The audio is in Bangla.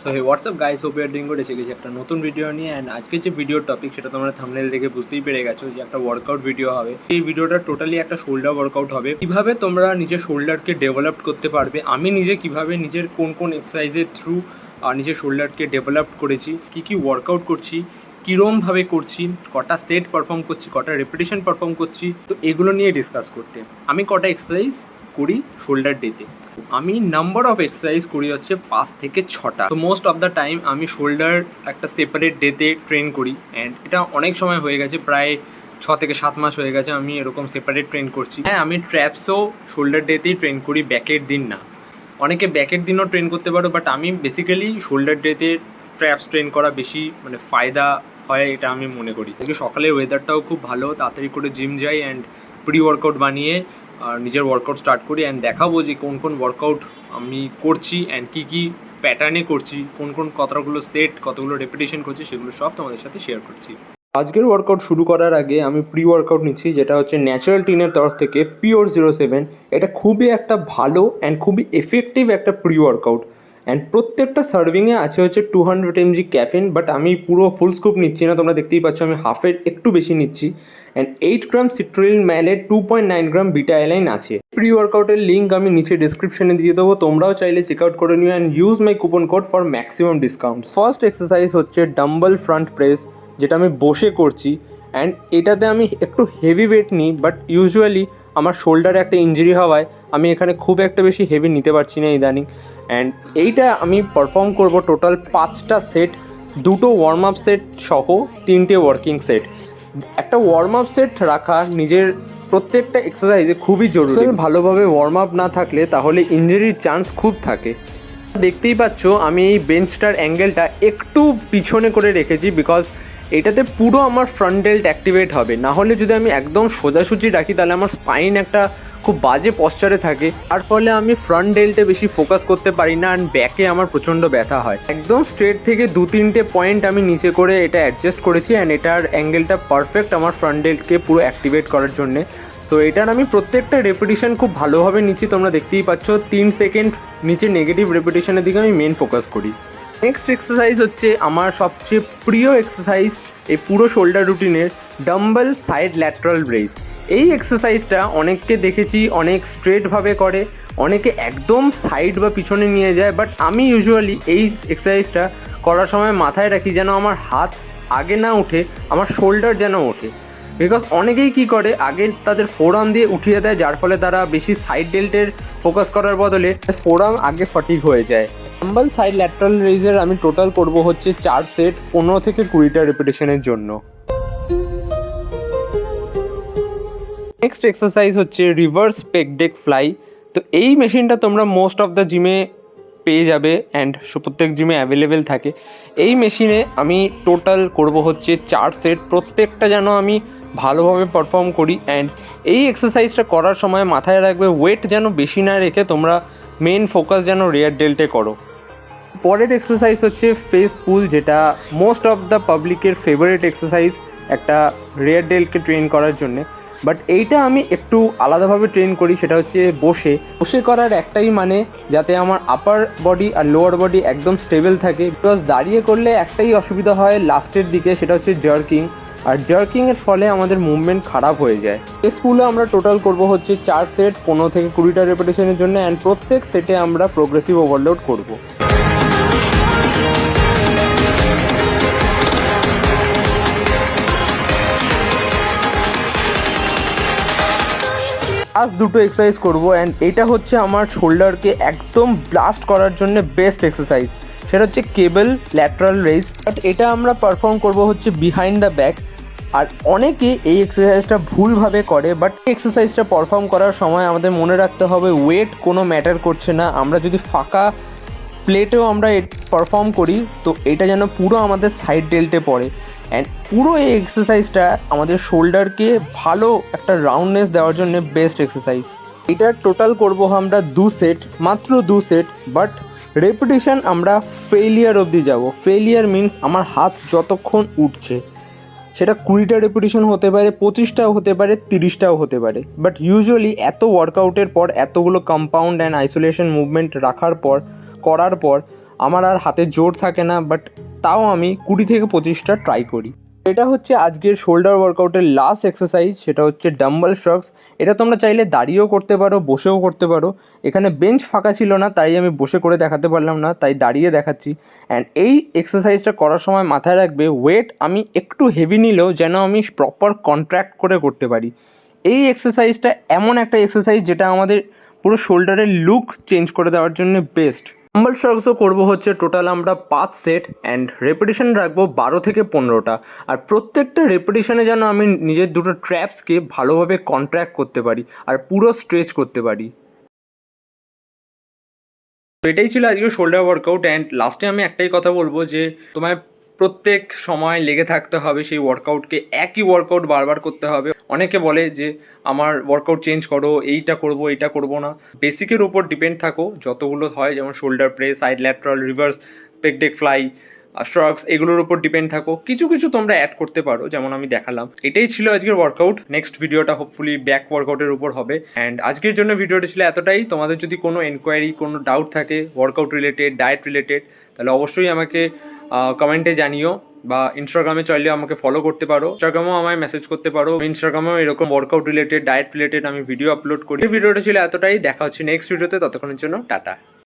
So hey what's up guys, hope you are doing good. এসে গেছি একটা নতুন ভিডিও নিয়ে। অ্যান্ড আজকে যে ভিডিওর টপিক সেটা তোমরা থাম্বনেল দেখে বুঝতেই পেরে গেছো যে একটা ওয়ার্কআউট ভিডিও হবে। এই ভিডিওটা টোটালি একটা শোল্ডার ওয়ার্কআউট হবে। কিভাবে তোমরা নিজের শোল্ডারকে ডেভেলপ করতে পারবে, আমি নিজে কিভাবে নিজের কোন কোন এক্সারসাইজের থ্রু নিজের শোল্ডারকে ডেভেলপ করেছি, কী কী ওয়ার্কআউট করছি, কীরমভাবে করছি, কটা সেট পারফর্ম করছি, কটা রেপিটেশন পারফর্ম করছি, তো এগুলো নিয়ে ডিসকাস করতে। আমি কটা এক্সারসাইজ করি শোল্ডার ডেতে, আমি নাম্বার অফ এক্সারসাইজ করি হচ্ছে 5 থেকে 6টা। তো মোস্ট অফ দ্য টাইম আমি শোল্ডার একটা সেপারেট ডেতে ট্রেন করি। অ্যান্ড এটা অনেক সময় হয়ে গেছে, প্রায় 6 থেকে 7 মাস হয়ে গেছে আমি এরকম সেপারেট ট্রেন করছি। হ্যাঁ, আমি ট্র্যাপসও শোল্ডার ডেতেই ট্রেন করি, ব্যাকের দিন না। অনেকে ব্যাকের দিনও ট্রেন করতে পারো, বাট আমি বেসিক্যালি শোল্ডার ডেতে ট্র্যাপস ট্রেন করা বেশি ফায়দা হয়, এটা আমি মনে করি। সকালের ওয়েদারটাও খুব ভালো, তাড়াতাড়ি করে জিম যাই অ্যান্ড প্রি ওয়ার্কআউট বানিয়ে নিজের ওয়ার্কআউট স্টার্ট করি। অ্যান্ড দেখাবো যে কোন কোন ওয়ার্কআউট আমি করছি অ্যান্ড কী কী প্যাটার্নে করছি, কোন কোন কতগুলো সেট, কতগুলো রেপিটেশন করছি, সেগুলো সব তোমাদের সাথে শেয়ার করছি। আজকের ওয়ার্কআউট শুরু করার আগে আমি প্রি ওয়ার্কআউট নিচ্ছি, যেটা হচ্ছে ন্যাচারাল টিনের তরফ থেকে পিওর 07। এটা খুবই একটা ভালো অ্যান্ড খুবই এফেক্টিভ একটা প্রি ওয়ার্কআউট। অ্যান্ড প্রত্যেকটা সার্ভিংয়ে আছে হচ্ছে 200 mg ক্যাফিন, বাট আমি পুরো ফুল স্কুপ নিচ্ছি না, তোমরা দেখতেই পাচ্ছ আমি হাফের একটু বেশি নিচ্ছি। অ্যান্ড 8 গ্রাম সিট্রিল ম্যালে 2.9 গ্রাম বিটা অ্যালাইন আছে। প্রি ওয়ার্কআউটের লিঙ্ক আমি নিচে ডিসক্রিপশনে দিয়ে দেবো, তোমরাও চাইলে চেক আউট করে নিও and use my coupon code for maximum discount. First exercise হচ্ছে ডাম্বল ফ্রন্ট প্রেস, যেটা আমি বসে করছি। অ্যান্ড এটাতে আমি একটু হেভি ওয়েট নিই, বাট ইউজুয়ালি আমার শোল্ডারে একটা ইঞ্জুরি হওয়ায় আমি এখানে খুব একটা বেশি হেভি নিতে পারছি না ইদানিং। অ্যান্ড এইটা আমি পারফর্ম করব টোটাল 5টা সেট, 2টো ওয়ার্ম আপ সেট সহ 3টে ওয়ার্কিং সেট। একটা ওয়ার্ম আপ সেট রাখা নিজের প্রত্যেকটা এক্সারসাইজে খুবই জরুরি। ভালোভাবে ওয়ার্ম আপ না থাকলে তাহলে ইঞ্জুরির চান্স খুব থাকে। দেখতেই পাচ্ছ আমি এই বেঞ্চটার অ্যাঙ্গেলটা একটু পিছনে করে রেখেছি, বিকজ এটাতে পুরো আমার ফ্রন্ট ডেল্ট অ্যাক্টিভেট হবে। না হলে যদি আমি একদম সোজাসুজি রাখি তাহলে আমার স্পাইন একটা খুব বাজে পশ্চারে থাকে, তার ফলে আমি ফ্রন্ট ডেল্টে বেশি ফোকাস করতে পারি না অ্যান্ড ব্যাকে আমার প্রচণ্ড ব্যথা হয়। একদম স্ট্রেট থেকে 2-3টে পয়েন্ট আমি নিচে করে এটা অ্যাডজাস্ট করেছি অ্যান্ড এটার অ্যাঙ্গেলটা পারফেক্ট আমার ফ্রন্ট ডেল্টকে পুরো অ্যাক্টিভেট করার জন্যে। সো এটার আমি প্রত্যেকটা রেপিটেশন খুব ভালোভাবে নিচ্ছি, তোমরা দেখতেই পাচ্ছ 3 সেকেন্ড নিচে নেগেটিভ রেপিটেশনের দিকে আমি মেন ফোকাস করি। নেক্সট এক্সারসাইজ হচ্ছে আমার সবচেয়ে প্রিয় এক্সারসাইজ এই পুরো শোল্ডার রুটিনের, ডাম্বল সাইড ল্যাটারাল রেইজ। এই এক্সারসাইজটা অনেককে দেখেছি অনেক স্ট্রেটভাবে করে, অনেকে একদম সাইড বা পিছনে নিয়ে যায়, বাট আমি ইউজুয়ালি এই এক্সারসাইজটা করার সময় মাথায় রাখি যেন আমার হাত আগে না উঠে, আমার শোল্ডার যেন ওঠে। বিকজ অনেকেই কী করে আগে তাদের ফোরআর্ম দিয়ে উঠিয়ে দেয়, যার ফলে তারা বেশি সাইড ডেল্টের ফোকাস করার বদলে ফোরআর্ম আগে ফটিক হয়ে যায়। ডাম্বল সাইড ল্যাটারাল রেইজের আমি টোটাল করব হচ্ছে 4 সেট 15 থেকে 20টা রেপিটেশনের জন্য। নেক্সট এক্সারসাইজ হচ্ছে রিভার্স পেক ডেক ফ্লাই। তো এই মেশিনটা তোমরা মোস্ট অফ দ্য জিমে পেয়ে যাবে অ্যান্ড প্রত্যেক জিমে অ্যাভেলেবেল থাকে। এই মেশিনে আমি টোটাল করব হচ্ছে 4 সেট, প্রত্যেকটা যেন আমি ভালোভাবে পারফর্ম করি। অ্যান্ড এই এক্সারসাইজটা করার সময় মাথায় রাখবে ওয়েট যেন বেশি না রেখে তোমরা মেন ফোকাস যেন রিয়ার ডেল্টে করো। পরের এক্সারসাইজ হচ্ছে ফেস পুল, যেটা মোস্ট অফ দ্য পাবলিকের ফেভারিট এক্সারসাইজ একটা রিয়ার ডেল্টকে ট্রেন করার জন্যে। বাট এইটা আমি একটু আলাদাভাবে ট্রেন করি, সেটা হচ্ছে বসে বসে করার একটাই মানে যাতে আমার আপার বডি আর লোয়ার বডি একদম স্টেবল থাকে। বিকজ দাঁড়িয়ে করলে একটাই অসুবিধা হয় লাস্টের দিকে, সেটা হচ্ছে জার্কিং, আর জার্কিংয়ের ফলে আমাদের মুভমেন্ট খারাপ হয়ে যায়। ফেস পুলে আমরা টোটাল করব হচ্ছে 4 সেট 15 থেকে 20টা রেপিটেশনের জন্য অ্যান্ড প্রত্যেক সেটে আমরা প্রোগ্রেসিভ ওভারলোড করব। লাস্ট 2টো এক্সারসাইজ করবো অ্যান্ড এটা হচ্ছে আমার শোল্ডারকে একদম ব্লাস্ট করার জন্য বেস্ট এক্সারসাইজ, সেটা হচ্ছে কেবল ল্যাটারাল রেইজ। বাট এটা আমরা পারফর্ম করব হচ্ছে বিহাইন্ড দ্য ব্যাক। আর অনেকে এই এক্সারসাইজটা ভুলভাবে করে, বাট এক্সারসাইজটা পারফর্ম করার সময় আমাদের মনে রাখতে হবে ওয়েট কোনো ম্যাটার করছে না। আমরা যদি ফাঁকা প্লেটেও আমরা পারফর্ম করি তো এটা যেন পুরো আমাদের সাইড ডেল্টে পড়ে। অ্যান্ড পুরো এই এক্সারসাইজটা আমাদের শোল্ডারকে ভালো একটা রাউন্ডনেস দেওয়ার জন্য বেস্ট এক্সারসাইজ। এটার টোটাল করব আমরা 2 সেট, মাত্র 2 সেট, বাট রেপিটেশন আমরা ফেলিয়ার অবধি যাব। ফেলিয়ার মিনস আমার হাত যতক্ষণ উঠছে, সেটা 20টা রেপিটেশন হতে পারে, 25টাও হতে পারে, 30টাও হতে পারে। বাট ইউজুয়ালি এত ওয়ার্কআউটের পর, এতগুলো কম্পাউন্ড অ্যান্ড আইসোলেশন মুভমেন্ট রাখার পর করার পর আমার আর হাতে জোর থাকে না, বাট তাও আমি 20 থেকে 25টা ট্রাই করি। এটা হচ্ছে আজকের শোল্ডার ওয়ার্কআউটের লাস্ট এক্সারসাইজ, সেটা হচ্ছে ডাম্বল শক্স। এটা তোমরা চাইলে দাঁড়িয়েও করতে পারো, বসেও করতে পারো। এখানে বেঞ্চ ফাঁকা ছিল না, তাই আমি বসে করে দেখাতে পারলাম না, তাই দাঁড়িয়ে দেখাচ্ছি। অ্যান্ড এই এক্সারসাইজটা করার সময় মাথায় রাখবে, ওয়েট আমি একটু হেভি নিলেও যেন আমি প্রপার কন্ট্র্যাক্ট করে করতে পারি। এই এক্সারসাইজটা এমন একটা এক্সারসাইজ যেটা আমাদের পুরো শোল্ডারের লুক চেঞ্জ করে দেওয়ার জন্য বেস্ট। ডাম্বল শক্সও করবো হচ্ছে টোটাল আমরা 5 সেট, অ্যান্ড রেপিটেশন রাখবো 12 থেকে 15টা। আর প্রত্যেকটা রেপিটেশনে যেন আমি নিজের দুটো ট্র্যাপসকে ভালোভাবে কন্ট্র্যাক্ট করতে পারি আর পুরো স্ট্রেচ করতে পারি। তো এটাই ছিল আজকে শোল্ডার ওয়ার্কআউট। অ্যান্ড লাস্টে আমি একটাই কথা বলবো যে তোমায় প্রত্যেক সময় লেগে থাকতে হবে সেই ওয়ার্কআউটকে, একই ওয়ার্কআউট বারবার করতে হবে। অনেকে বলে যে আমার ওয়ার্কআউট চেঞ্জ করো, এইটা করব এইটা করব না। বেসিকের উপর ডিপেন্ড থাকো, যতগুলো হয় যেমন shoulder press, side lateral, reverse, pec deck fly, স্ট্রক্স, এগুলোর উপর ডিপেন্ড থাকো। কিছু কিছু তোমরা অ্যাড করতে পারো যেমন আমি দেখালাম। এটাই ছিল আজকের ওয়ার্কআউট। নেক্সট ভিডিওটা হোপফুলি ব্যাক ওয়ার্কআউটের উপর হবে। অ্যান্ড আজকের জন্য ভিডিওটা ছিল এতটাই। তোমাদের যদি কোনো এনকোয়ারি, কোনো ডাউট থাকে ওয়ার্কআউট রিলেটেড, ডায়েট রিলেটেড, তাহলে অবশ্যই আমাকে কমেন্টে জানিও, বা ইনস্টাগ্রামে চাইলে আমাকে ফলো করতে পারো। ইনস্টাগ্রামেও আমায় মেসেজ করতে পারো। ইনস্টাগ্রামেও এরকম ওয়ার্কআউট রিলেটেড, ডায়েট রিলেটেড আমি ভিডিও আপলোড করি। এই ভিডিওটা ছিল এতটাই। দেখা হচ্ছে নেক্সট ভিডিওতে, ততক্ষণের জন্য টাটা।